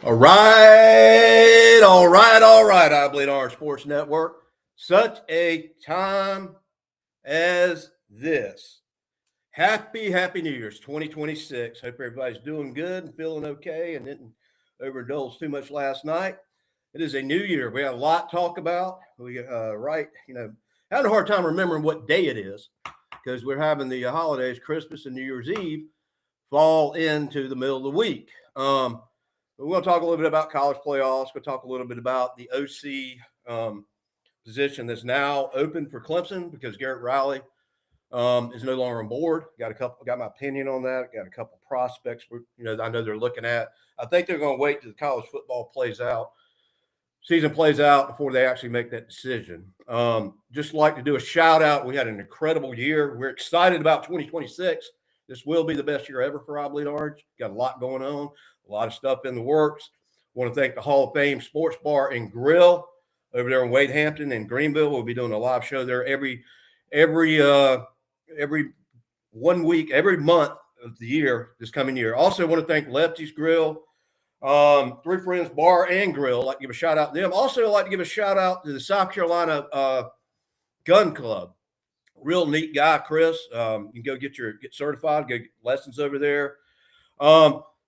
All right. I Bleed Orange Sports Network. Such a time as this. Happy New Year's 2026. Hope everybody's doing good and feeling okay and didn't overindulge too much last night. It is a new year. We have a lot to talk about. Having a hard time remembering what day it is because we're having the holidays, Christmas and New Year's Eve, fall into the middle of the week. We're going to talk a little bit about college playoffs. We'll talk a little bit about the OC position that's now open for Clemson because Garrett Riley is no longer on board. Got my opinion on that. Got a couple prospects. I know they're looking at. I think they're going to wait till the college football season plays out before they actually make that decision. Just like to do a shout out. We had an incredible year. We're excited about 2026. This will be the best year ever for I Bleed Orange. Got a lot going on. A lot of stuff in the works. Want to thank the Hall of Fame Sports Bar and Grill over there in Wade Hampton and Greenville. We'll be doing a live show there every 1 week, every month of the year this coming year. Also want to thank Lefty's Grill, Three Friends Bar and Grill. I'd like to give a shout out to them. Also, I'd like to give a shout out to the South Carolina Gun Club. Real neat guy, Chris. You can go get certified, go get lessons over there.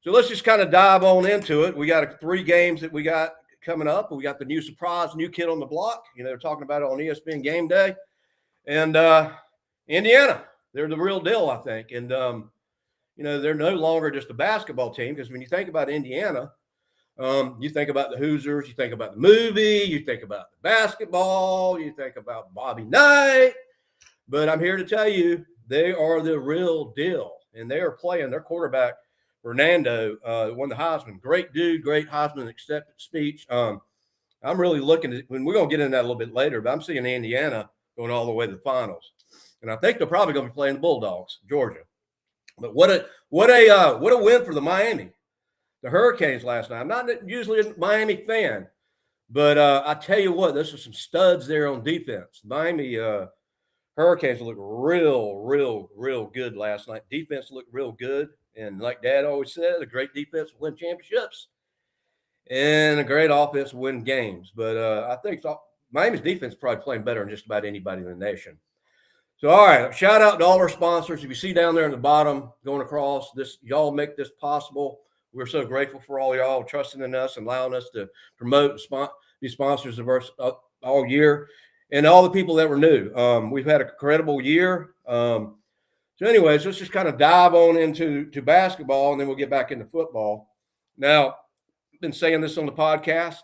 So let's just kind of dive on into it. We got 3 games that we got coming up. We got the new kid on the block. They're talking about it on ESPN Game Day. And Indiana, they're the real deal, I think. And, they're no longer just a basketball team because when you think about Indiana, you think about the Hoosiers, you think about the movie, you think about the basketball, you think about Bobby Knight. But I'm here to tell you, they are the real deal. And they are playing their quarterback, Fernando, won the Heisman. Great dude, great Heisman acceptance speech. I'm really looking at, when we're going to get into that a little bit later, but I'm seeing Indiana going all the way to the finals. And I think they're probably going to be playing the Bulldogs, Georgia. But what a win for the Hurricanes last night. I'm not usually a Miami fan, but I tell you what, there's some studs there on defense. Miami Hurricanes looked real good last night. Defense looked real good. And like Dad always said, a great defense will win championships and a great offense will win games. But I think Miami's defense is probably playing better than just about anybody in the nation. So, all right, shout out to all our sponsors. If you see down there in the bottom going across, y'all make this possible. We're so grateful for all y'all trusting in us and allowing us to promote and be sponsors of us all year. And all the people that were new. We've had an incredible year. So anyways, let's just kind of dive on into basketball, and then we'll get back into football. Now, I've been saying this on the podcast,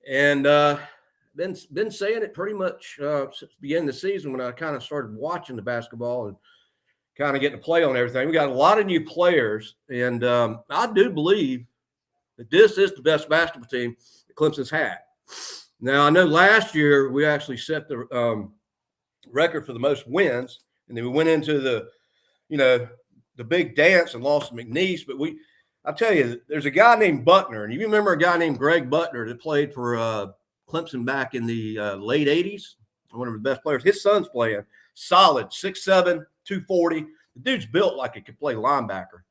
and been saying it pretty much since the beginning of the season when I kind of started watching the basketball and kind of getting to play on everything. We got a lot of new players, and I do believe that this is the best basketball team that Clemson's had. Now, I know last year we actually set the record for the most wins. And then we went into the big dance and lost to McNeese. But I'll tell you, there's a guy named Buckner. And you remember a guy named Greg Buckner that played for Clemson back in the late 80s? One of the best players. His son's playing solid, 6'7", 240. The dude's built like he could play linebacker.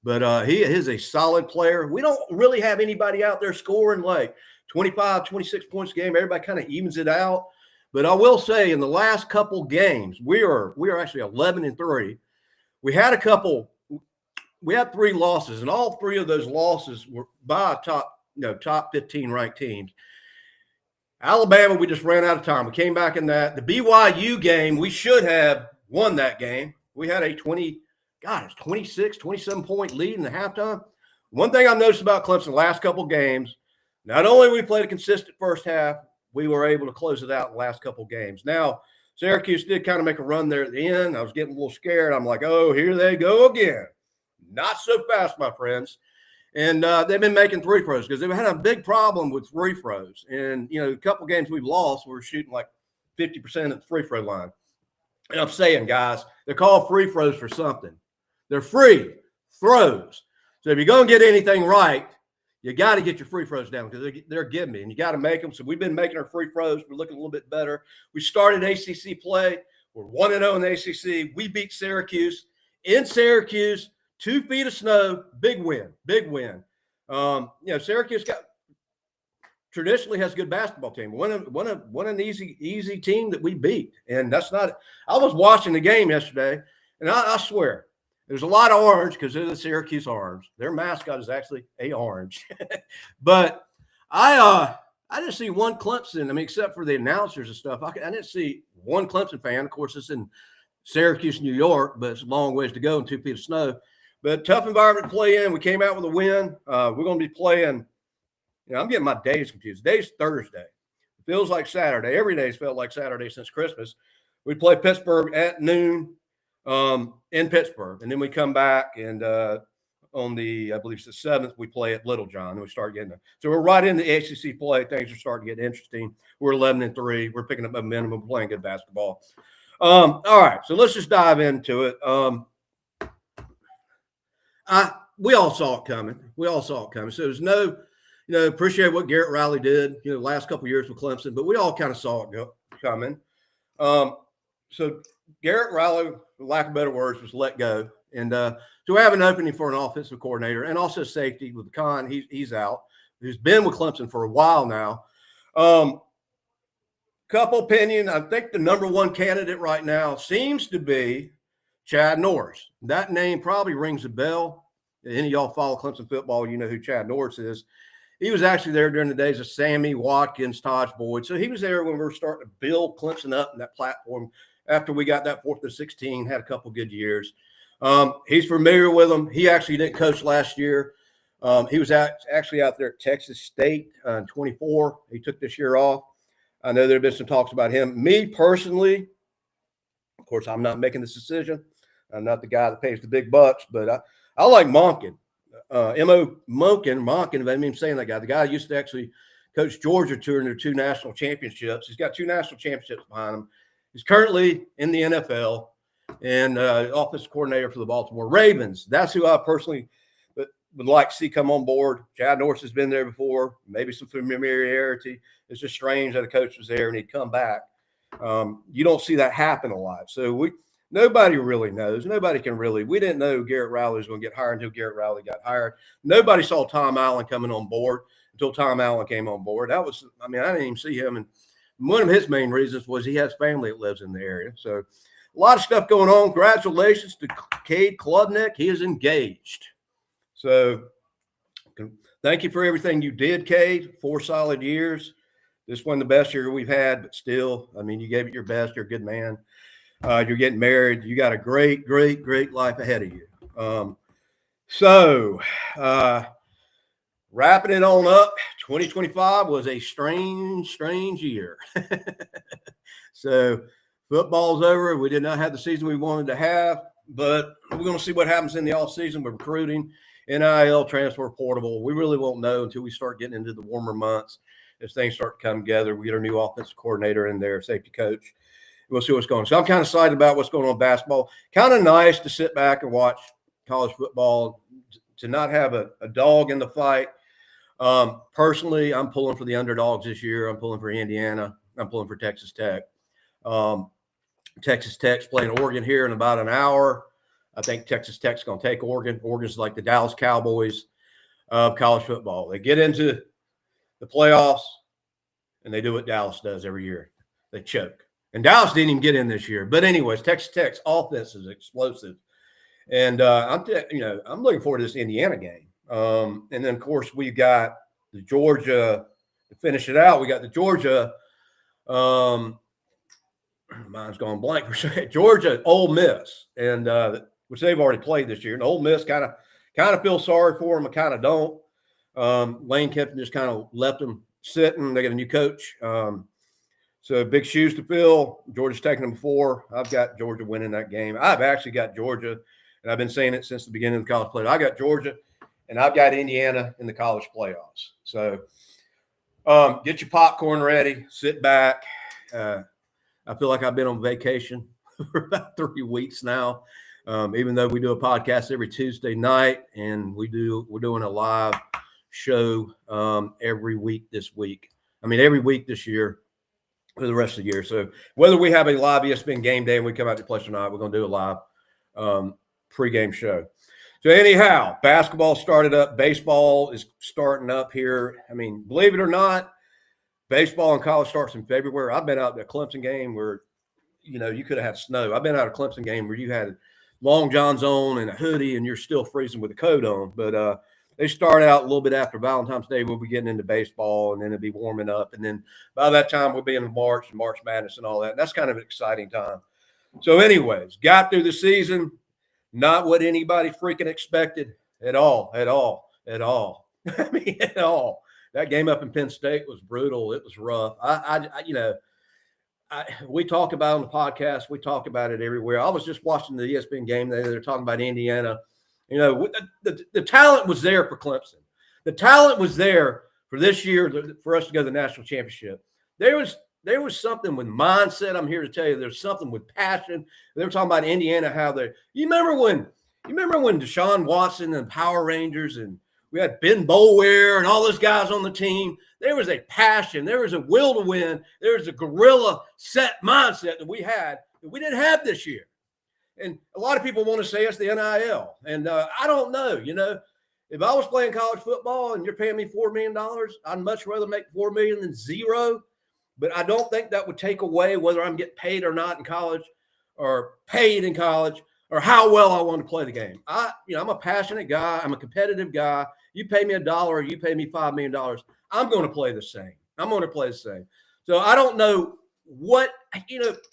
But he is a solid player. We don't really have anybody out there scoring like 25, 26 points a game. Everybody kind of evens it out. But I will say, in the last couple games, we are actually 11-3. We had 3 losses, and all 3 of those losses were by top 15 ranked teams. Alabama, we just ran out of time. We came back in that. The BYU game, we should have won that game. We had a 26, 27-point lead in the halftime. One thing I've noticed about Clemson the last couple games, not only we played a consistent first half, we were able to close it out in the last couple games. Now, Syracuse did kind of make a run there at the end. I was getting a little scared. I'm like, oh, here they go again. Not so fast, my friends. And they've been making free throws because they've had a big problem with free throws. And, a couple games we've lost, we're shooting like 50% at the free throw line. And I'm saying, guys, they're called free throws for something. They're free throws. So if you're going to get anything right, you got to get your free throws down because they're giving me, and you got to make them. So we've been making our free throws. We're looking a little bit better. We started ACC play. We're 1-0 in the ACC. We beat Syracuse in Syracuse, 2 feet of snow. Big win. Syracuse traditionally has a good basketball team. One an easy team that we beat, and that's not. I was watching the game yesterday, and I swear there's a lot of orange because they're the Syracuse Orange. Their mascot is actually a orange, but I didn't see one Clemson. I mean, except for the announcers and stuff, I didn't see one Clemson fan. Of course, it's in Syracuse, New York, but it's a long ways to go and 2 feet of snow. But tough environment to play in. We came out with a win. We're going to be playing. I'm getting my days confused. Today's Thursday. It feels like Saturday. Every day's felt like Saturday since Christmas. We play Pittsburgh at noon in Pittsburgh, and then we come back and on the, I believe it's the 7th, we play at Littlejohn, and we start getting – so we're right in the ACC play. Things are starting to get interesting. We're 11-3. We're picking up momentum. We're playing good basketball. All right, so let's just dive into it. We all saw it coming. So there's no – appreciate what Garrett Riley did, the last couple of years with Clemson, but we all kind of saw it coming. So Garrett Riley, for lack of better words, was let go. And so we have an opening for an offensive coordinator and also safety with Khan. He's out. He's been with Clemson for a while now. Couple opinion. I think the number one candidate right now seems to be Chad Norris. That name probably rings a bell. Any of y'all follow Clemson football, you know who Chad Norris is. He was actually there during the days of Sammy Watkins, Taj Boyd. So he was there when we were starting to build Clemson up in that platform after we got that 4th to 16, had a couple good years. He's familiar with them. He actually didn't coach last year. He was actually out there at Texas State in 24. He took this year off. I know there have been some talks about him. Me personally, of course, I'm not making this decision. I'm not the guy that pays the big bucks, but I like Monken. M.O. Monken, if I'm even saying that guy. The guy used to actually coach Georgia in their 2 national championships. He's got 2 national championships behind him. He's currently in the NFL and offensive coordinator for the Baltimore Ravens. That's who I personally would like to see come on board. Chad Norris has been there before, maybe some familiarity. It's just strange that a coach was there and he'd come back. You don't see that happen a lot. So nobody really knows. Nobody can really. We didn't know Garrett Riley was going to get hired until Garrett Riley got hired. Nobody saw Tom Allen coming on board until Tom Allen came on board. I didn't even see him. And one of his main reasons was he has family that lives in the area. So a lot of stuff going on. Congratulations to Cade Klubnik. He is engaged. So thank you for everything you did, Cade. 4 solid years. This wasn't the best year we've had, but still, you gave it your best. You're a good man. You're getting married. You got a great, great, great life ahead of you. So wrapping it on up, 2025 was a strange year. So football's over. We did not have the season we wanted to have, but we're going to see what happens in the offseason with recruiting, NIL, transfer portable. We really won't know until we start getting into the warmer months. As things start to come together, we get our new offensive coordinator in there, safety coach. We'll see what's going on. So I'm kind of excited about what's going on in basketball. Kind of nice to sit back and watch college football, to not have a dog in the fight. Personally, I'm pulling for the underdogs this year. I'm pulling for Indiana. I'm pulling for Texas Tech. Texas Tech's playing Oregon here in about an hour. I think Texas Tech's going to take Oregon. Oregon's like the Dallas Cowboys of college football. They get into the playoffs, and they do what Dallas does every year. They choke. And Dallas didn't even get in this year. But anyways, Texas Tech's offense is explosive. And I'm looking forward to this Indiana game. And then, of course, we've got the Georgia – to finish it out, we got the Georgia mine's gone blank for a second. Georgia, Ole Miss, and which they've already played this year. And Ole Miss kind of feel sorry for them. I kind of don't. Lane Kiffin just kind of left them sitting. They got a new coach. So big shoes to fill. Georgia's taken them before. I've got Georgia winning that game. I've actually got Georgia, and I've been saying it since the beginning of the college play. I got Georgia, and I've got Indiana in the college playoffs. So get your popcorn ready. Sit back. I feel like I've been on vacation for about 3 weeks now, even though we do a podcast every Tuesday night, and we're doing a live show every week this week. Every week this year for the rest of the year. So whether we have a live ESPN game day and we come out to place or not, we're going to do a live pregame show. So anyhow, basketball started up. Baseball is starting up here. I mean, believe it or not, baseball in college starts in February. I've been out at a Clemson game where, you could have had snow. I've been out at a Clemson game where you had long johns on and a hoodie and you're still freezing with a coat on. But they start out a little bit after Valentine's Day. We'll be getting into baseball, and then it'll be warming up. And then by that time, we'll be in March and March Madness and all that. And that's kind of an exciting time. So anyways, got through the season. Not what anybody freaking expected at all. I mean, at all. That game up in Penn State was brutal. It was rough. We talk about it on the podcast. We talk about it everywhere. I was just watching the ESPN game. They're talking about Indiana. The talent was there for Clemson. The talent was there for this year for us to go to the national championship. There was something with mindset. I'm here to tell you, there's something with passion. They were talking about Indiana, how you remember when Deshaun Watson and Power Rangers and we had Ben Boulware and all those guys on the team. There was a passion. There was a will to win. There was a gorilla set mindset that we had that we didn't have this year. And a lot of people want to say it's the NIL. And I don't know. If I was playing college football and you're paying me $4 million, I'd much rather make $4 million than zero. But I don't think that would take away whether I'm getting paid or not in college or paid in college or how well I want to play the game. I'm a passionate guy. I'm a competitive guy. You pay me $1 or you pay me $5 million, I'm going to play the same. So I don't know what,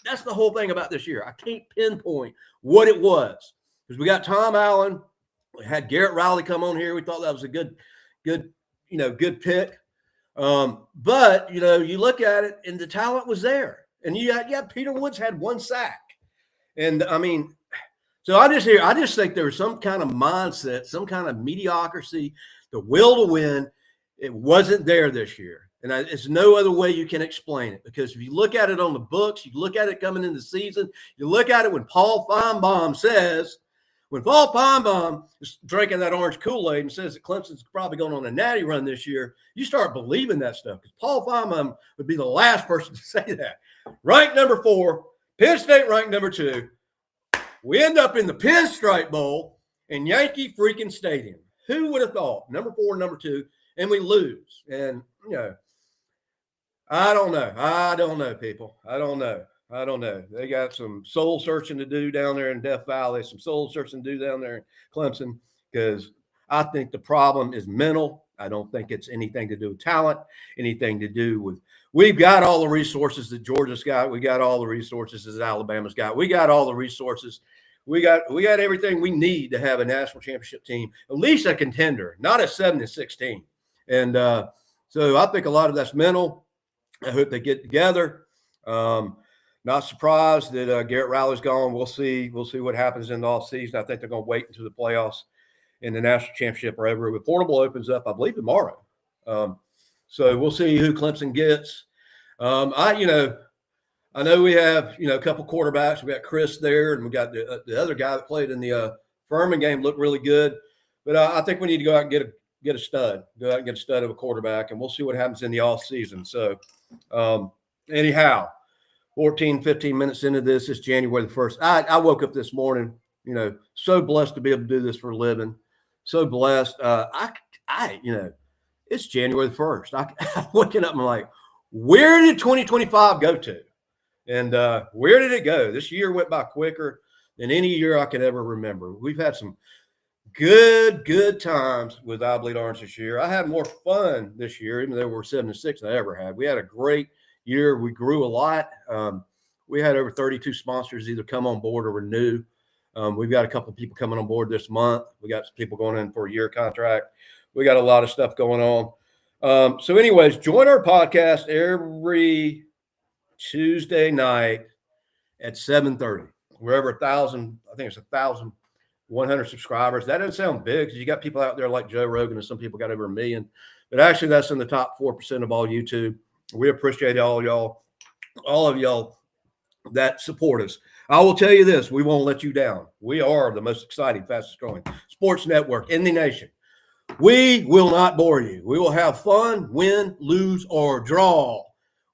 that's the whole thing about this year. I can't pinpoint what it was because we got Tom Allen. We had Garrett Riley come on here. We thought that was a good pick. But you look at it and the talent was there, and Peter Woods had 1 sack. And I mean, so I just think there was some kind of mindset, some kind of mediocrity, the will to win. It wasn't there this year. And it's no other way you can explain it, because if you look at it on the books, you look at it coming into the season, you look at it when Paul Feinbaum is drinking that orange Kool-Aid and says that Clemson's probably going on a natty run this year, you start believing that stuff, because Paul Feinbaum would be the last person to say that. Ranked number 4, Penn State ranked number 2. We end up in the Pinstripe Bowl in Yankee freaking Stadium. Who would have thought? Number 4, number 2, and we lose. And, I don't know, people. I don't know. They got some soul searching to do down there in Death Valley, some soul searching to do down there in Clemson, because I think the problem is mental. I don't think it's anything to do with talent, anything to do with we've got all the resources that Georgia's got. We got all the resources that Alabama's got. We got all the resources. We got everything we need to have a national championship team, at least a contender, not a 7-16. And so I think a lot of that's mental. I hope they get together. Not surprised that Garrett Riley's gone. We'll see what happens in the offseason. I think they're going to wait until the playoffs in the national championship or ever. The portable opens up, I believe, tomorrow. So we'll see who Clemson gets. I know we have, a couple quarterbacks. We got Chris there, and we got the other guy that played in the Furman game looked really good. But I think we need to go out and get a stud. Go out and get a stud of a quarterback, and we'll see what happens in the offseason. So anyhow, 14, 15 minutes into this, it's January the 1st. I woke up this morning, so blessed to be able to do this for a living. So blessed. It's January the 1st. I'm waking up and I'm like, where did 2025 go to? And where did it go? This year went by quicker than any year I could ever remember. We've had some good times with I Bleed Orange this year. I had more fun this year, even though we're 7-6 than I ever had. We had a great year. We grew a lot. We had over 32 sponsors either come on board or renew. We've got a couple of people coming on board this month. We got some people going in for a year contract. We got a lot of stuff going on. So anyways, join our podcast every Tuesday night at 7:30. We're over 1,000. I think it's 1,100 subscribers. That doesn't sound big because you got people out there like Joe Rogan, and some people got over 1 million. But actually, that's in the top 4% of all YouTube. We appreciate all of y'all that support us. I will tell you this: we won't let you down. We are the most exciting, fastest growing sports network in the nation. We will not bore you. We will have fun, win, lose, or draw.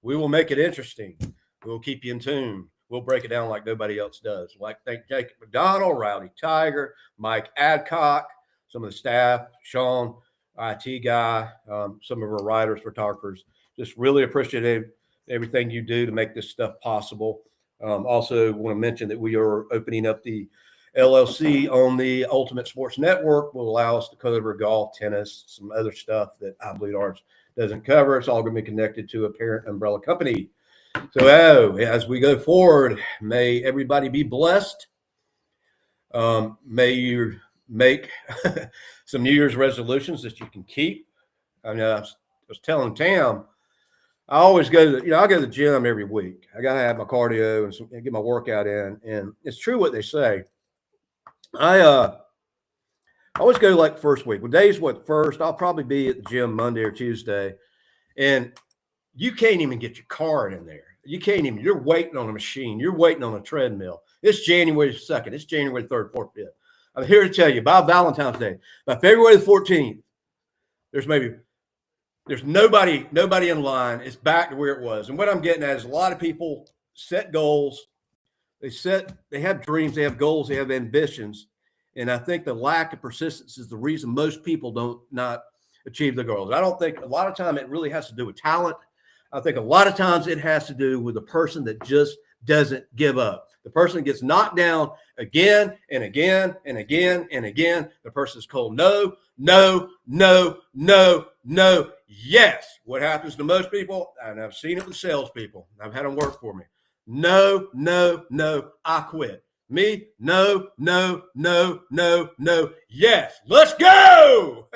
We will make it interesting. We will keep you in tune. we'll break it down like nobody else does. Like thank Jacob McDonald, Rowdy Tiger, Mike Adcock, some of the staff, Sean, IT guy, some of our writers, photographers. Just really appreciate everything you do to make this stuff possible. Also, want to mention that we are opening up the LLC on the Ultimate Sports Network. Will allow us to cover golf, tennis, some other stuff that I believe ours doesn't cover. It's all going to be connected to a parent umbrella company. So as we go forward, may everybody be blessed. May you make some New Year's resolutions that you can keep. I mean, I was telling Tam, I always go to, I go to the gym every week. I got to have my cardio and get my workout in. And it's true what they say. I always go like first week. Well, days first, I'll probably be at the gym Monday or Tuesday. And you can't even get your card in there. You can't even, you're waiting on a machine. You're waiting on a treadmill. It's January 2nd. It's January 3rd, 4th, 5th. I'm here to tell you by Valentine's Day, by February the 14th, there's nobody in line. It's back to where it was. And what I'm getting at is a lot of people set goals. They have dreams, they have goals, they have ambitions. And I think the lack of persistence is the reason most people not achieve their goals. I don't think a lot of time it really has to do with talent. I think a lot of times it has to do with the person that just doesn't give up. The person gets knocked down again and again and again and again. The person's told no, no, no, no, no, yes. What happens to most people, and I've seen it with salespeople, I've had them work for me. No, no, no, I quit. Me, no, no, no, no, no, yes, let's go.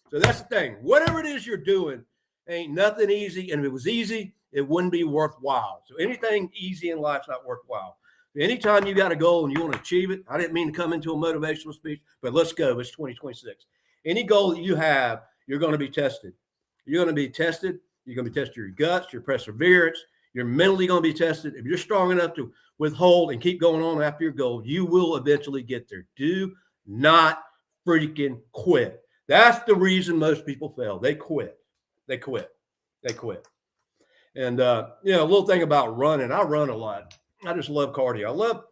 So that's the thing. Whatever it is you're doing, ain't nothing easy. And if it was easy, it wouldn't be worthwhile. So anything easy in life's not worthwhile. Anytime you got a goal and you want to achieve it, I didn't mean to come into a motivational speech, but let's go. It's 2026. Any goal that you have, you're going to be tested. You're going to be tested. You're going to be tested your guts, your perseverance. You're mentally going to be tested. If you're strong enough to withhold and keep going on after your goal, you will eventually get there. Do not freaking quit. That's the reason most people fail. They quit. They quit. They quit. And, a little thing about running, I run a lot. I just love cardio.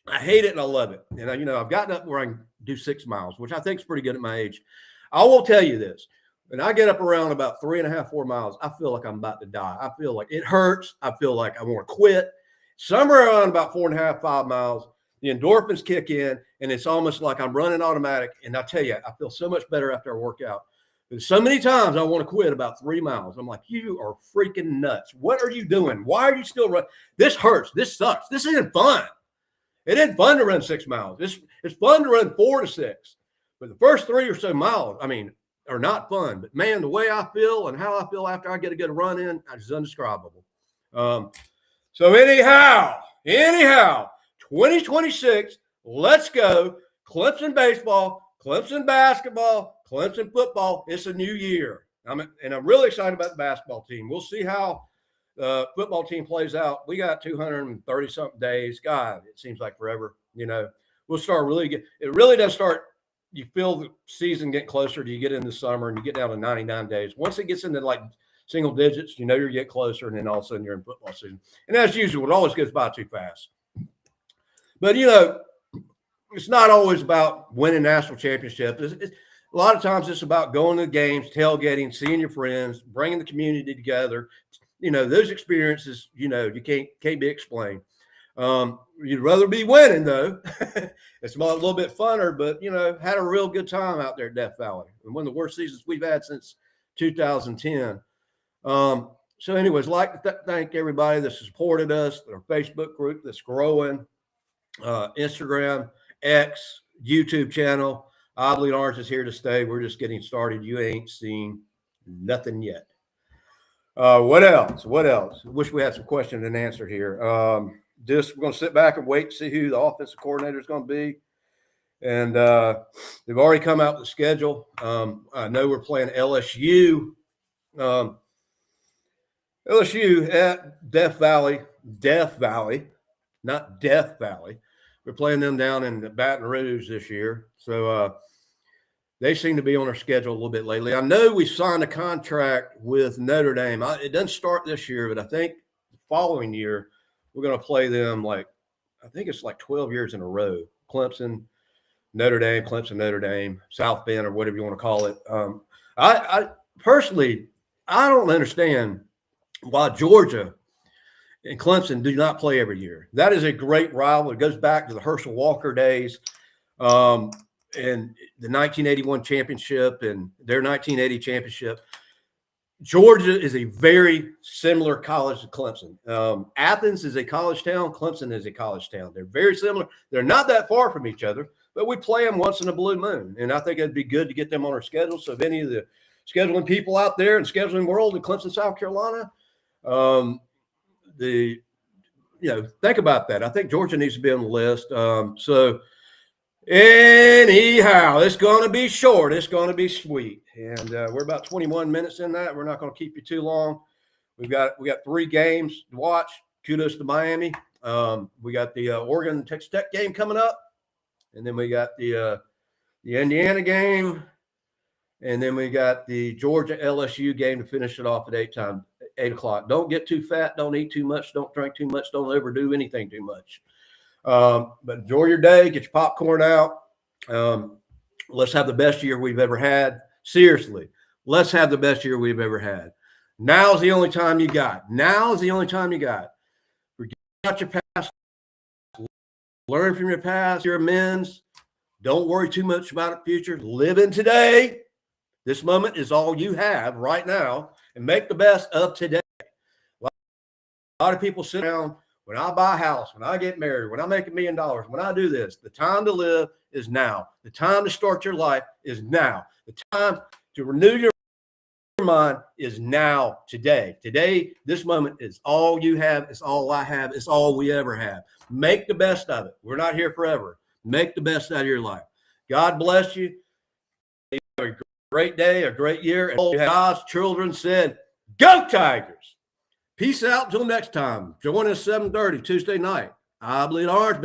I hate it and I love it. And, I've gotten up where I can do 6 miles, which I think is pretty good at my age. I will tell you this. When I get up around about 3.5, 4 miles, I feel like I'm about to die. I feel like it hurts. I feel like I want to quit. Somewhere around about 4.5, 5 miles, the endorphins kick in, and it's almost like I'm running automatic. And I tell you, I feel so much better after I work out. But so many times I want to quit about 3 miles. I'm like, you are freaking nuts. What are you doing? Why are you still running? This hurts. This sucks. This isn't fun. It isn't fun to run 6 miles. It's fun to run 4 to 6. But the first 3 or so miles, are not fun. But, man, the way I feel and how I feel after I get a good run in is indescribable. So anyhow, 2026, let's go. Clemson baseball, Clemson basketball, Clemson football. It's a new year. I'm really excited about the basketball team. We'll see how the football team plays out. We got 230-something days. God, it seems like forever. We'll start it really does start. You feel the season get closer. You get into summer and you get down to 99 days. Once it gets into like single digits, you're getting closer, and then all of a sudden you're in football season. And as usual, it always goes by too fast. But, it's not always about winning national championships. A lot of times it's about going to the games, tailgating, seeing your friends, bringing the community together. Those experiences, you can't be explained. You'd rather be winning, though. It's a little bit funner, but, had a real good time out there at Death Valley. And one of the worst seasons we've had since 2010. So anyways, like to thank everybody that supported us, our Facebook group that's growing, Instagram, X, YouTube channel. I Bleed Orange is here to stay. We're just getting started. You ain't seen nothing yet. What else? Wish we had some question and answer here. We're going to sit back and wait to see who the offensive coordinator is going to be. And they've already come out with the schedule. I know we're playing LSU. LSU at Death Valley, not Death Valley. We're playing them down in Baton Rouge this year. So they seem to be on our schedule a little bit lately. I know we signed a contract with Notre Dame. It doesn't start this year, but I think the following year we're going to play them like, I think it's like 12 years in a row. Clemson, Notre Dame, South Bend, or whatever you want to call it. I personally, I don't understand why Georgia and Clemson do not play every year. That is a great rival. It goes back to the Herschel Walker days, and the 1981 championship and their 1980 championship. Georgia is a very similar college to Clemson. Athens is a college town. Clemson is a college town. They're very similar. They're not that far from each other, but we play them once in a blue moon. And I think it'd be good to get them on our schedule. So if any of the scheduling people out there and scheduling world in Clemson, South Carolina, think about that. I think Georgia needs to be on the list. So anyhow, it's going to be short. It's going to be sweet. And we're about 21 minutes in that. We're not going to keep you too long. We got 3 games to watch. Kudos to Miami. We got the Oregon Texas Tech game coming up. And then we got the Indiana game. And then we got the Georgia LSU game to finish it off at 8 o'clock. Don't get too fat. Don't eat too much. Don't drink too much. Don't overdo anything too much. But enjoy your day. Get your popcorn out. Let's have the best year we've ever had. Seriously, let's have the best year we've ever had. Now's the only time you got. Forget about your past. Learn from your past, your amends. Don't worry too much about the future. Live in today. This moment is all you have right now, and make the best of today. A lot of people sit down. When I buy a house, when I get married, when I make $1 million, when I do this, the time to live is now. The time to start your life is now. The time to renew your mind is now, today. Today, this moment is all you have. It's all I have. It's all we ever have. Make the best of it. We're not here forever. Make the best out of your life. God bless you. Have a great day, a great year. And God's children said, "Go Tigers." Peace out until next time. Join us 7:30 Tuesday night. I bleed orange, baby.